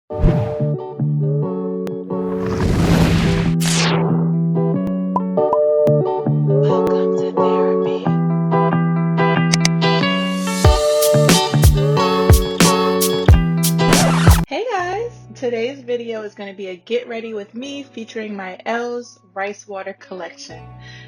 Welcome to therapy. Hey guys! Today's video is going to be a get ready with me featuring Mielle's rice water collection.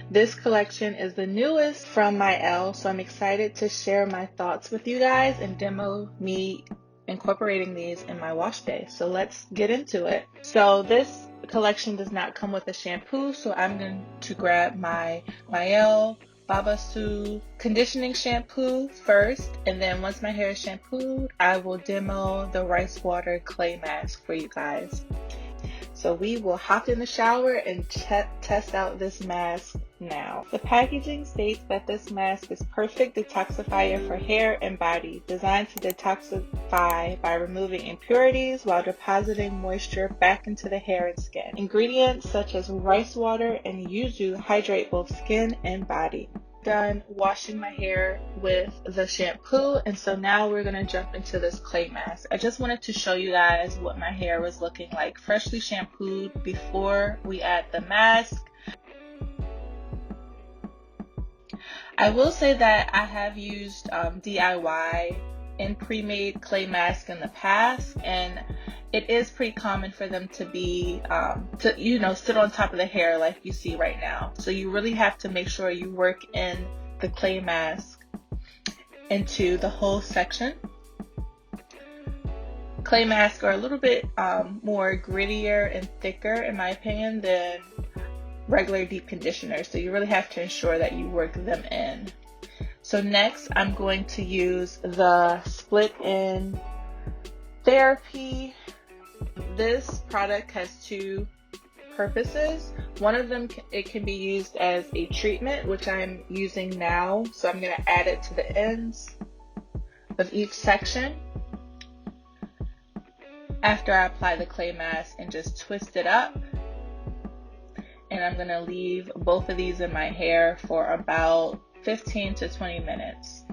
This collection is the newest from Mielle, so I'm excited to share my thoughts with you guys and demo me incorporating these in my wash day. So let's get into it. So this collection does not come with a shampoo, so I'm going to grab my Mielle Babasu conditioning shampoo first, and then once my hair is shampooed, I will demo the rice water clay mask for you guys. So we will hop in the shower and test out this mask now. The packaging states that this mask is perfect detoxifier for hair and body, designed to detoxify by removing impurities while depositing moisture back into the hair and skin. Ingredients such as rice water and yuzu hydrate both skin and body. Done washing my hair with the shampoo, and so now we're going to jump into this clay mask. I just wanted to show you guys what my hair was looking like freshly shampooed before we add the mask. I will say that I have used DIY and pre-made clay masks in the past, and it is pretty common for them to be sit on top of the hair like you see right now. So you really have to make sure you work in the clay mask into the whole section. Clay masks are a little bit more grittier and thicker, in my opinion, than regular deep conditioners, so you really have to ensure that you work them in. So next I'm going to use the split-in Thairapy. This product has two purposes. One of them, it can be used as a treatment, which I'm using now, so I'm going to add it to the ends of each section after I apply the clay mask, and just twist it up. And I'm going to leave both of these in my hair for about 15 to 20 minutes.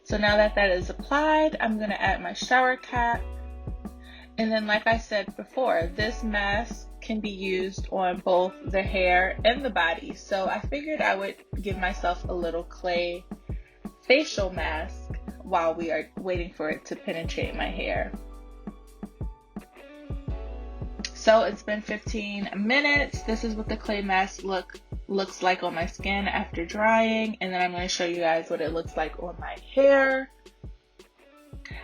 So now that that is applied, I'm going to add my shower cap. And then, like I said before, this mask can be used on both the hair and the body. So I figured I would give myself a little clay facial mask while we are waiting for it to penetrate my hair. So it's been 15 minutes. This is what the clay mask looks like on my skin after drying, and then I'm going to show you guys what it looks like on my hair.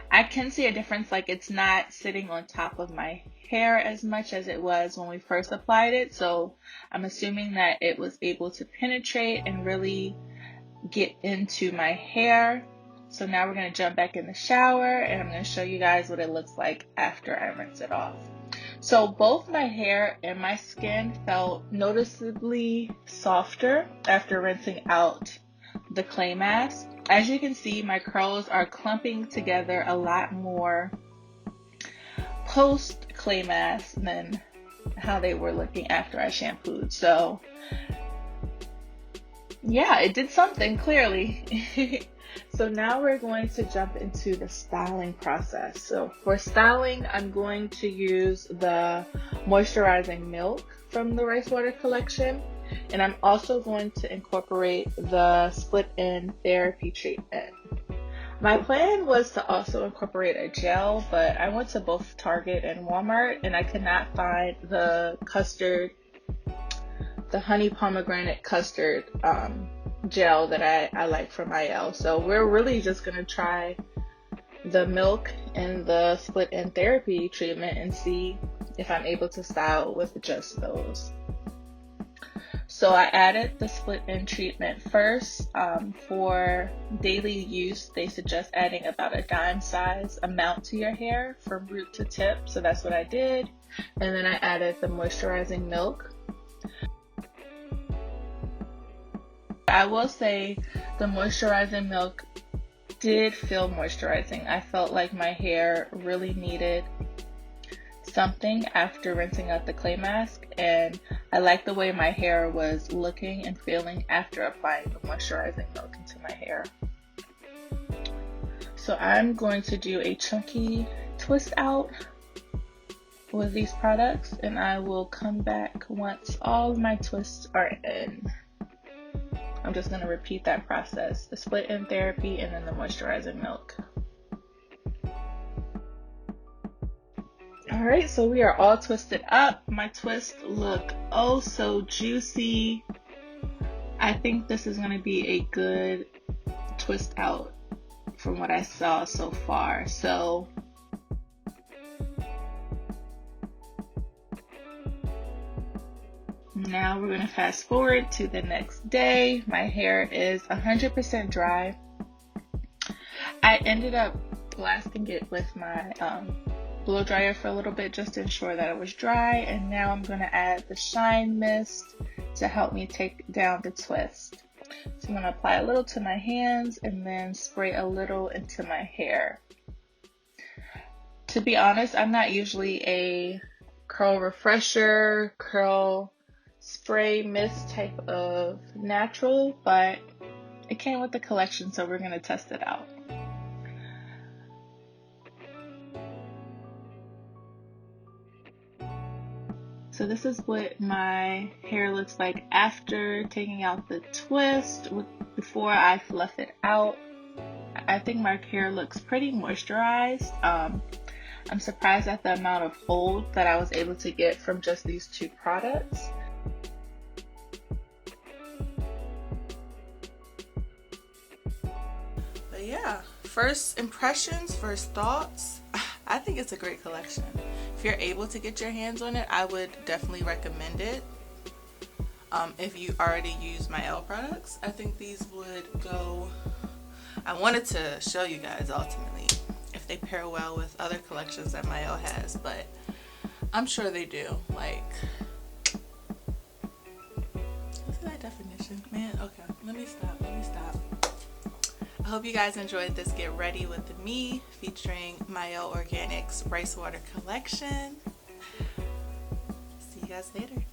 I can see a difference, like it's not sitting on top of my hair as much as it was when we first applied it, so I'm assuming that it was able to penetrate and really get into my hair. So now we're going to jump back in the shower, and I'm going to show you guys what it looks like after I rinse it off. So both my hair and my skin felt noticeably softer after rinsing out the clay mask. As you can see, my curls are clumping together a lot more post clay mask than how they were looking after I shampooed. So yeah, it did something, clearly. So now we're going to jump into the styling process. So for styling, I'm going to use the Moisturizing Milk from the Rice Water collection. And I'm also going to incorporate the split-in Thairapy treatment. My plan was to also incorporate a gel, but I went to both Target and Walmart, and I could not find the honey pomegranate custard gel that I like from Mielle. So we're really just going to try the milk and the split-in Thairapy treatment and see if I'm able to style with just those. So I added the split-in treatment first. For daily use, they suggest adding about a dime size amount to your hair from root to tip. So that's what I did. And then I added the moisturizing milk. I will say the moisturizing milk did feel moisturizing. I felt like my hair really needed something after rinsing out the clay mask, and I like the way my hair was looking and feeling after applying the moisturizing milk into my hair. So I'm going to do a chunky twist out with these products, and I will come back once all of my twists are in. I'm just going to repeat that process, the split end therapy and then the moisturizing milk. Alright, so we are all twisted up. My twists look oh so juicy. I think this is going to be a good twist out from what I saw so far. So now we're going to fast forward to the next day. My hair is 100% dry. I ended up blasting it with my blow dryer for a little bit just to ensure that it was dry, and now I'm going to add the shine mist to help me take down the twist. So I'm going to apply a little to my hands and then spray a little into my hair. To be honest, I'm not usually a curl refresher, curl spray mist type of natural, but it came with the collection, so we're going to test it out. So this is what my hair looks like after taking out the twist, before I fluff it out. I think my hair looks pretty moisturized. I'm surprised at the amount of hold that I was able to get from just these two products. But yeah, first impressions, first thoughts. I think it's a great collection. If you're able to get your hands on it, I would definitely recommend it. If you already use Mielle products, I think these would go. I wanted to show you guys ultimately if they pair well with other collections that Mielle has, but I'm sure they do. Like, what's that definition? Man, okay, let me stop. I hope you guys enjoyed this Get Ready with me featuring Mielle Organics Rice Water Collection. See you guys later.